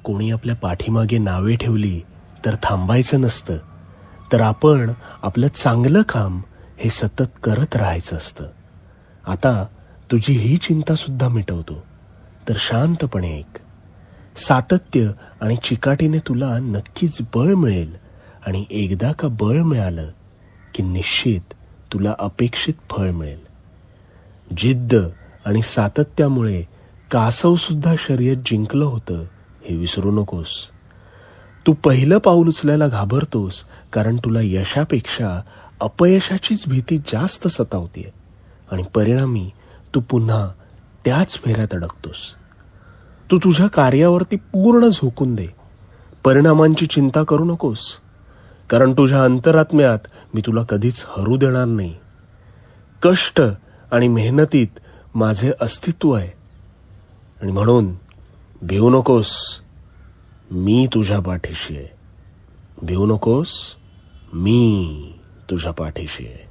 कोणी आपल्या पाठीमागे नावे ठेवली तर थांबायचं नसतं, तर आपण आपलं चांगलं काम हे सतत करत राहायचं असतं. आता तुझी ही चिंता सुद्धा मिटवतो, तर शांतपणे ऐक. सातत्य आणि चिकाटीने तुला नक्कीच बळ मिळेल, आणि एकदा का बळ मिळालं की निश्चित तुला अपेक्षित फळ मिळेल. जिद्द आणि सातत्यामुळे कासव सुद्धा शर्यत जिंकलं होतं हे विसरू नकोस. तू पहिलं पाऊल उचलायला घाबरतोस कारण तुला यशापेक्षा अपयशाचीच भीती जास्त सतावते, आणि परिणामी तू पुन्हा त्याच फेऱ्यात अडकतोस. तू तुझ्या कार्यावरती पूर्ण झोकून दे. परिणामांची चिंता करू नकोस, कारण तुझ्या अंतरात्म्यात मी तुला कधीच हरू देणार नाही. कष्ट आणि मेहनतीत माझे अस्तित्व आहे, आणि म्हणून भिवू नकोस. मी तुझ्या पाठीशी आहे. भिवू नकोस, मी तुझ्या पाठीशी आहे.